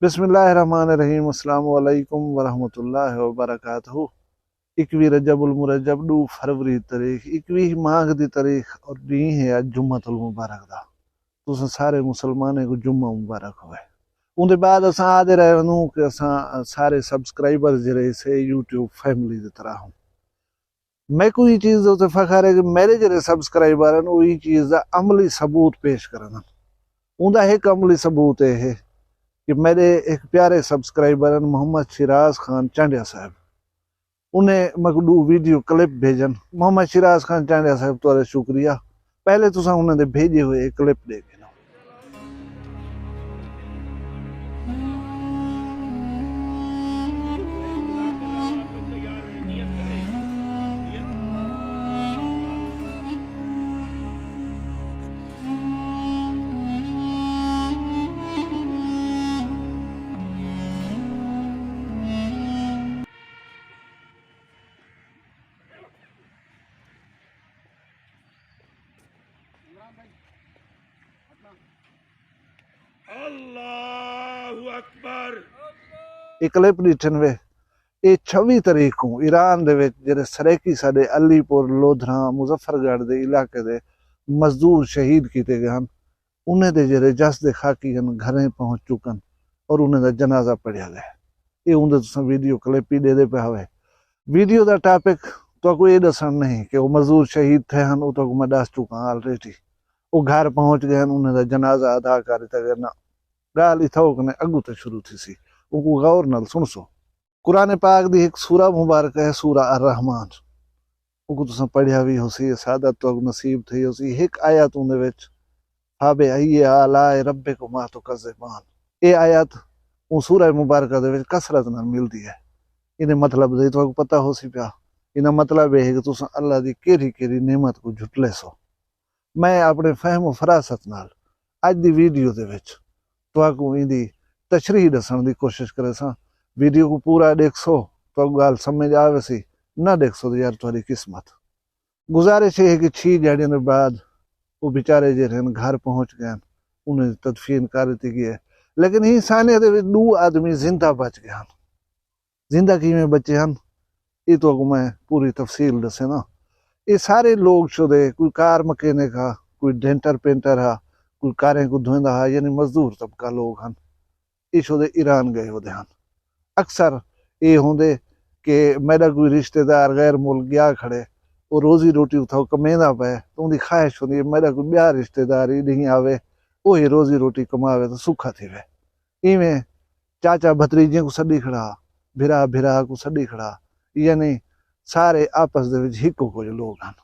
बिस्मिल्लाहिर्रहमानिर्रहीम अस्सलामु अलैकुम वरहमतुल्लाहि वबरकातुहू। 21 रजबुल मुरज्जब 2 फरवरी तारीख 21 माह दी तारीख और डी है अज जुम्मतुल मुबारक दा। तुस सारे मुसलमाने को जुम्मा मुबारक होवे। उनके बाद असा आदे रहे कि असा सारे सब्सक्राइबर जरे से यूट्यूब फैमिली की तरह हूँ। मैं कोई चीज़ उसे फखर है कि मेरे जरे सब्सक्राइबर हैं वही चीज़ का अमली सबूत पेश करना। उनका एक अमली सबूत है कि मेरे एक प्यारे सब्सक्राइबर मोहम्मद शिराज खान चांडिया साहब, उन्हें मैं दो वीडियो क्लिप भेजन। मोहम्मद शिराज खान चांडिया साहब तुहारा शुक्रिया। पहले तुसा उन्होंने भेजे हुए क्लिप देख लो। अल्लाहु अकबर। ये क्लिप डिठन वे ये 26 तारीख को ईरान दे विच जेरे सरेकी साडे अलीपुर लोधरा मुजफ्फरगढ़ दे इलाके दे मजदूर शहीद किए गए हैं। उन्हें दे जेरे जस दे खाकी घरें पहुंच चुकन और उन्हें दा जनाजा पढ़िया गया। ये उन्हें तुसा वीडियो क्लिप ही दे पे हवे। वीडियो दा टॉपिक तो कोई दसन नहीं कि वो मजदूर शहीद थे हैं, वो तो मैं दस चुका ऑलरेडी। वो घर पहुंच गए उन्हें दा जनाजा अदा कर ना गाल इथोक ने अगू तो शुरू थी सी। उनको गौर नाल सुन सो। कुरान पाक दी एक सूरा मुबारक है सूरा अर-रहमान। उनको तुसा पढ़िया भी होसी सादत तो नसीब थी होसी। एक आयत उनदे विच फाबे अय्ये आलाए रब्बिकुमा तुकज़्ज़िबान। ये आयत वो सूरा मुबारक दे विच कसरत नाल मिलदी है। इन्हें मतलब दे तो पता होसी पिया। इन्हें मतलब है कि तुसा अल्लाह दी केरी नेमत को झुटले सो। मैं अपने फहम फरासत नाल अज दी वीडियो दे विच तो इंदी तशरीह दसन की कोशिश करे सा। वीडियो को पूरा देखसो तो गाल समझ आवे सी, ना देखसो तो यार तुम्हारी किस्मत। गुजारिश है कि 6 दिहाड़ियों के बाद वो बेचारे जे घर पहुंच गए, उन्हें तदफीन कर दी गई है। लेकिन इंसानियत दे 2 आदमी जिंदा बच गए हैं। जिंदा किवें बचे हैं ये तो मैं पूरी तफसील दसे ना। ये सारे लोग शुदे कोई कार मकैनिक है, कोई डेंटर पेंटर है, कोई कारें को धोंदा है, यानी मजदूर तबका लोग हैं। इस ईरान गए होते हैं। अक्सर ये होंगे कि मेरा कोई रिश्तेदार गैर मुल्क गया खड़े वो रोजी रोटी उठाओ कमेंदा पे तो उनकी ख्वाहिश होती है मेरा कोई ब्याह रिश्तेदार ही नहीं आवे वो ही रोजी रोटी कमावे तो सुखा थी वे। इवें चाचा भतरीजे को सदी खड़ा, भिरा भिरा को सदी खड़ा, यानी सारे आपस दे विच हिको को लोग हैं।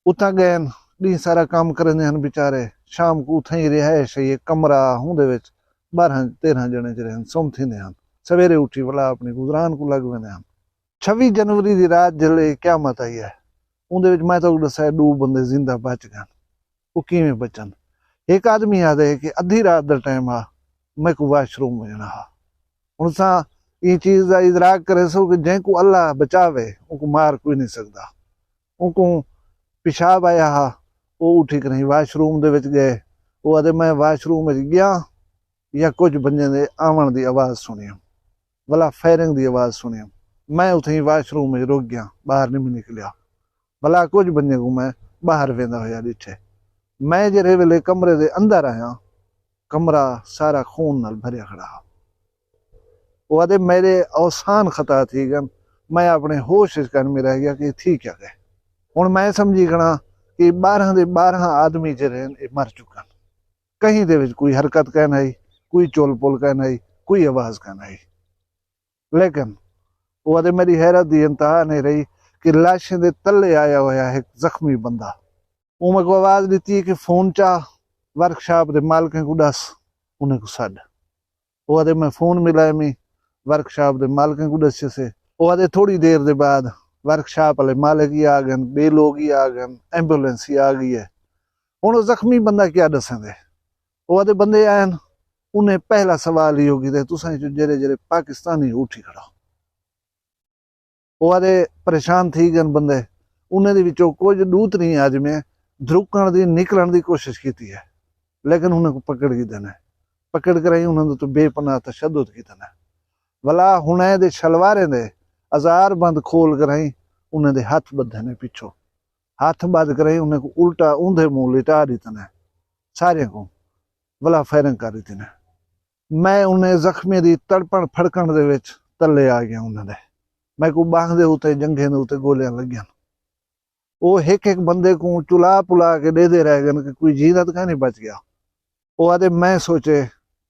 उता गए डी सारा काम करने हैं बेचारे। शाम को उथा ही रिहायश है, ये कमरा होंदे विच 12-13 जने जरे सोम थींदे हैं। सवेरे उठी वाला अपने गुजरान को लग वेंदे हैं। 26 जनवरी की रात जले क़यामत आई है। उनदे विच मैं तो दसा 2 बंदे जिंदा बच गए। वो किवें बचन? एक आदमी याद है कि अद्धी रात का टाइम आ मैं को वाशरूम में जाना हा। हुण सा ये चीज का इदराक करे सो कि जैको अल्लाह बचावे उनको मार कोई नहीं सकता। उनको पेशाब आया हा, वो उठी कर वाशरूम दे विच गए। वो आदे मैं वाशरूम में गया या कुछ बंदे दे आवन की आवाज़ सुनी भला फायरिंग की आवाज़ सुनी। मैं उथे ही वाशरूम में रुक गया, बाहर नहीं निकलिया। भला कुछ बंदे को मैं बाहर वेंदा होया डिठे। मैं जरे वेले कमरे दे अंदर आया, कमरा सारा खून नाल भरिया खड़ा। वो आदे मेरे अवसान खता थी गन, मैं अपने होश में रह गया कि थी क्या गए। हुण मैं समझी गना कि 12 दे 12 आदमी जरे मर चुकन। कहीं दे विच कोई हरकत कहना आई, कोई चोल पोल कहना आई, कोई आवाज कहना आई। लेकिन वो आदे मेरी हैरत की इंतहा नहीं रही कि लाशें दे तले आया हुआ एक जख्मी बंदा। वो मेरे को आवाज दी है कि फोन चा वर्कशॉप दे मालकें को दस उन्हें को सद। वो आदे मैं फोन मिलाया मी वर्कशॉप दे मालकें को दसे से। वो आदे थोड़ी देर दे बाद वर्कशॉप वाले मालिक ही आ गए, बे लोग ही आ गए, एंबुलेंस ही आ गई है। हुण जख्मी बंदा क्या दसेंदे? वो आदे बंदे आए, उन्हें पहला सवाल ही होगी दे तुसा जरे जरे पाकिस्तानी उठी खड़ा। वो आदे परेशान थी गए बंदे। उन्हें दे विचों कुछ 2-3 आदमी धुकण दी निकलण की कोशिश की है, लेकिन उन्हें को पकड़ के देना। पकड़ कराई उन्होंने तो बेपनाह तशद्दुद कितना भला हुणे दे शलवारे दे हजार बंद खोल कराई उन्हें दे हाथ बधे ने पिछो हाथ बंद कराई उन्हें को उल्टा ऊंधे मुंह लिटा दितने सारे को भला फायरिंग कर दी ने मैं उन्हें जख्मी दी तड़पण फड़कण दे विच तले आ गया उन्हें मैं को बांह दे उते जंघे दे उते गोलियां लगियां वो एक एक बंदे को चुला पुला के दे रह गए कि कोई जींदा तो नहीं बच गया वो आदे मैं सोचे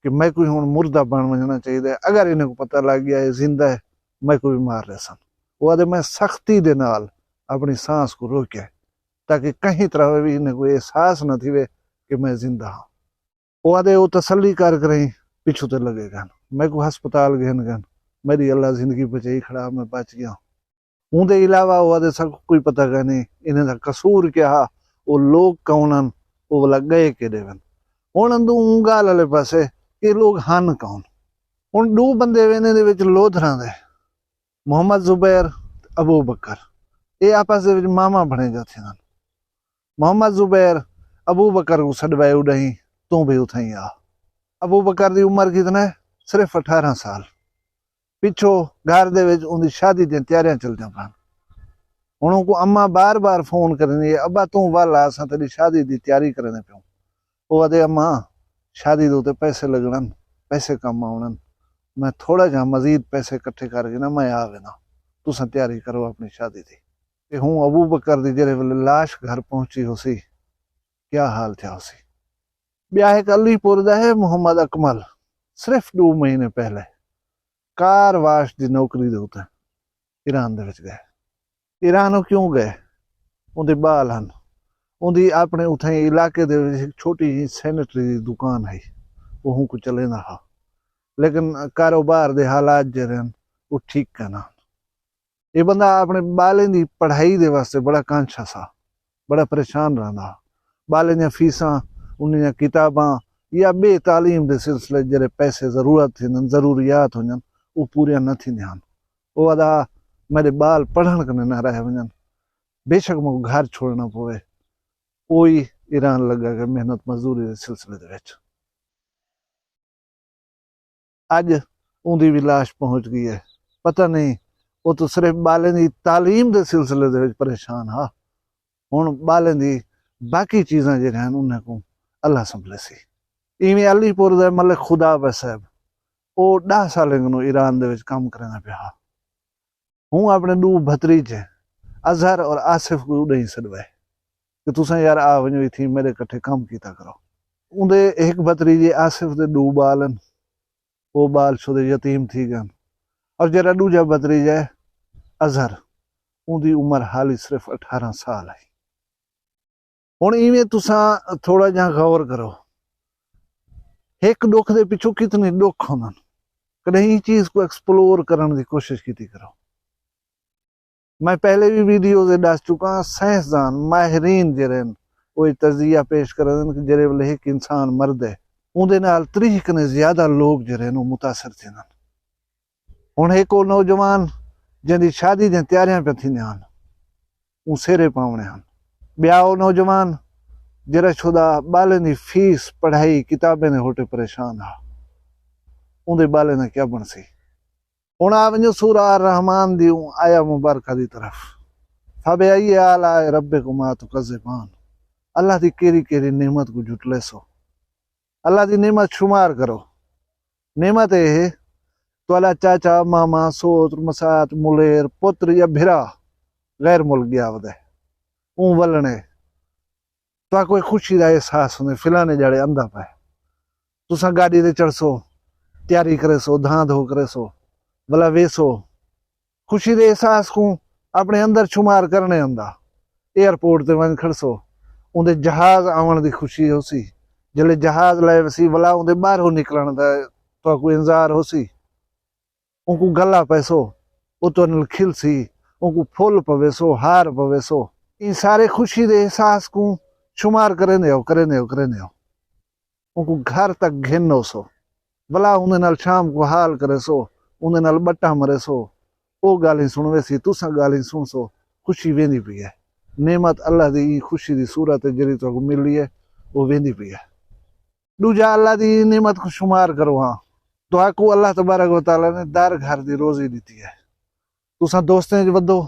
कि मैं कोई हुण मुर्दा बन वजना चाहिए अगर इन्हें को पता लग गया ये जिंदा है मैं को भी मार रहे सन वो आदे मैं सख्ती दे नाल अपनी सांस को रोके ताकि कहीं तरह भी इन्हें को एहसास न थी कि मैं जिंदा हाँ वो आदे वो तसल्ली कर करें पिछू तो लगेगा मैं को हस्पताल गन मेरी अल्लाह जिंदगी बचाई खड़ा मैं बच गया उनके अलावा वो आदे सब कोई पता का नहीं इन्हें का कसूर क्या वो लोग कौन वो वाला गए के देवन हुण तू गाल वाले पासे कि लोग हन कौन हुण दो बंदे वेने दे विच लोधरां दे मोहम्मद जुबैर अबू बकर ये आपस दे विच मामा बने जाते हैं मोहम्मद जुबैर अबू बकर को सडवाए उड़ही तू भी उठाई आ अबू बकर की उम्र कितना है सिर्फ 18 साल पिछो घर दे विच उनकी शादी दी तैयारियां चलदियां पान हुण उनको अम्मा बार बार फोन करनी अब्बा तू वाल आ असां तेरी शादी की तैयारी करने पियो वो आदे अम्मा शादी दे उत्ते पैसे लगणन पैसे कम आउणन मैं थोड़ा जा मजीद पैसे इकट्ठे करके ना मैं आ वेना तुसां तैयारी करो अपनी शादी की ते हूँ अबू बकर दी जेरे वेले लाश घर पहुंची होसी क्या हाल था होसी ब्याह एक अलीपुर दा है मोहम्मद अकमल सिर्फ 2 महीने पहले कार वाश दी नौकरी दे उत्ते ईरान दे विच गए ईरान क्यों गए उनके बाल हन उनकी अपने उथे इलाके दे विच एक छोटी जी सैनिटरी दी दुकान है वो हूँ को चले ना हा लेकिन कारोबार दे हालात जे रहन वो ठीक करना ये बंदा अपने बालें दी पढ़ाई दे वास्ते बड़ा कांछा सा बड़ा परेशान रहंदा बालें दी फीसां उन्हीं किताबां या बे तालीम दे सिलसिले जेरे पैसे जरूरत थींदन जरूरियात हुजन वो पूरे न थींदियां वो अदा मेरे बाल पढ़ण कने न रह वञन बेशक मुझे घर छोड़ना पवे कोई ईरान लगा के मेहनत मजदूरी के सिलसिले दे विच अज उनकी भी लाश पहुंच गई है पता नहीं वो तो सिर्फ बालें दी तालीम दे सिलसिले दे विच परेशान हा हुण बालें दी बाकी चीज़ां जेहड़ियां उन्हें को अल्लाह संभले सी इवें अलीपुर दे मलिक खुदा साहब वो 10 साल ईरान दे विच काम करना पिया हूँ अपने 2 भतरीजे अजहर और आसिफ को उड़ई सडवाए कि तुसा यार आ वञो थी मेरे कट्ठे काम कीता करो उनके एक भतरीजे आसिफ दे 2 बालन वो बाल शुदे यतीम थी गए और जरा दूजा भतरीजा है अजहर उनकी उम्र हाली सिर्फ 18 साल है हुण इवें तुसा थोड़ा जा गौर करो एक दुख दे पिछू कितने दुख होंदन कहीं चीज को एक्सप्लोर करने की कोशिश की करो मैं पहले भी वीडियो से दस चुका साइंसदान माहिरीन जेरे वो तजिया पेश करन कि जेरे वेले एक इंसान मरदे उनदे नाल 30 ने ज्यादा लोग जेरे मुतासर थींदन हुण एक नौजवान जिंदी शादी दी तैयारियां पे थींदियां उ सेरे पावणे हन ब्याह नौजवान जरा शुदा बालें दी फीस पढ़ाई किताबें ने होटे परेशान हा उनदे बालें ने क्या बनसी हुण आ वञो सूरा रहमान दी आया मुबारका दी तरफ फबअय्यि आलाए रब्बिकुमा तुकज़्ज़िबान अल्लाह दी केरी केरी नेमत को जुटले सो अल्लाह दी नेमत शुमार करो नेमत है तोला चाचा मामा सोत्र मसात मुलेर पुत्र या भिरा गैर मुल्क गया वदे ऊ वलने तो कोई खुशी का एहसास होने फिलाने जड़े अंधा पाए तुसा गाड़ी दे चढ़सो तैयारी करे सो धां धो करे सो भला वेसो खुशी के एहसास को अपने अंदर शुमार करने आंदा एयरपोर्ट ते वन खड़सो उनके जहाज आवन की खुशी होसी जले जहाज लाए वसी भला उनके बाहरों निकलन दा तो कोई इंतजार होसी उनको गला पैसो उतो खिलसी उनको फुल पवेसो हार पवेसो इन सारे खुशी के एहसास को शुमार करे उनको घर तक घिनो सो भला उन्हें नाल शाम को हाल करे सो उन्हें नाल बट्टा मरे सो वो गाली सुनवे सी तुसा गाली सुन सो खुशी वेंदी पई है नेमत अल्लाह दी खुशी दी सूरत जरी तो मिली है वो वेंदी पई है दूजा अल्लाह दी नेमत को शुमार करो। हाँ तो आकू अल्लाह तबारक व तआला ने दर घर दी रोजी दी है। तुसा दोस्तें च वधो,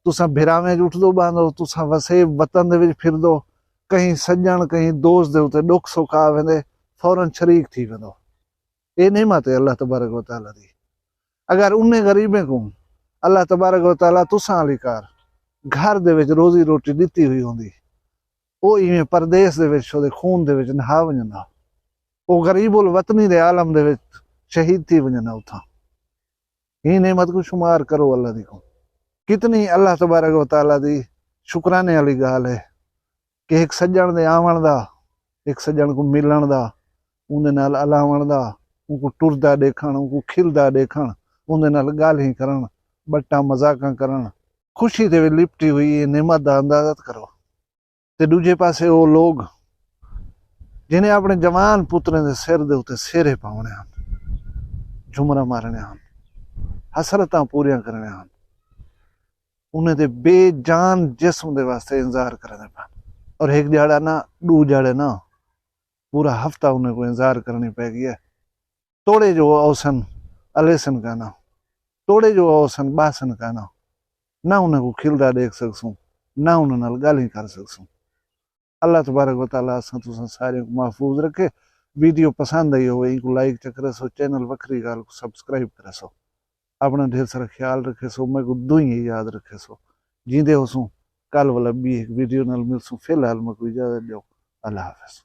तुसा भिरावें च उठदो बांधो, तुसा वसे वतन दे विच फिरदो, कहीं सज्जन कहीं दोस्त दे उते दुख सुख आ वेंदे फौरन शरीक थी वेंदो। ये नेमत है अल्लाह तबारक व तआला दी। अगर उन्हें गरीबें को अल्लाह तबारक व तआला तुसा अली कार घर दे विच रोजी रोटी दिती हुई होंदी, वो इवें परदेस दे विच ओदे खून दे विच नहा वंजदा, वो गरीबुल वतनी दे आलम दे विच शहीद थी वंजना उथा। ही नेमत को शुमार करो अल्लाह दी को। कितनी अल्लाह तबारक व तआला दी शुकराने वाली गाल है कि एक सज्जन दे आवण दा, एक सज्जन को मिलण दा, उहदे नाल अलावण दा, उनको टुरदा देखण, उनको खिलदा देखण, उहदे नाल गाल्हिं करण, बट्टा मजाकां करण, खुशी दे विच लिपटी हुई ये नेमत दा अंदाजा करो। ते दूजे पासे वो लोग जिन्हें अपने जवान पुत्रें दे सिर दे उत्ते सेरे पाउणे हन, झुमरा मारने हन, हसरतां पूरियां करने हन, उन्हें दे बेजान जिस्म दे वास्ते इंतजार करने पान। और एक ध्याड़ा ना दू ध्याड़े ना पूरा हफ्ता उन्हें को इंतजार करनी पै गई है। तोड़े जो औसन अलेसन का ना, तोड़े जो औसन बासन का ना उन्हें को खिलदा देख सकसूं, ना उन्हें नाल गाल्हिं कर सकसूं। अल्लाह तबारक व तआला असां तुसां सारे को महफूज रखे। वीडियो पसंद आई हो इनको लाइक चक्कर सो, चैनल वखरी गाल को सब्सक्राइब करे सो, अपना ढेर सारा ख्याल रखे सो, मैं को दुई याद रखे सो, जींदे हो सो कल वाला भी एक वीडियो नाल मिलसूं। फिलहाल मैं को इजाजत दो, अल्लाह हाफिज।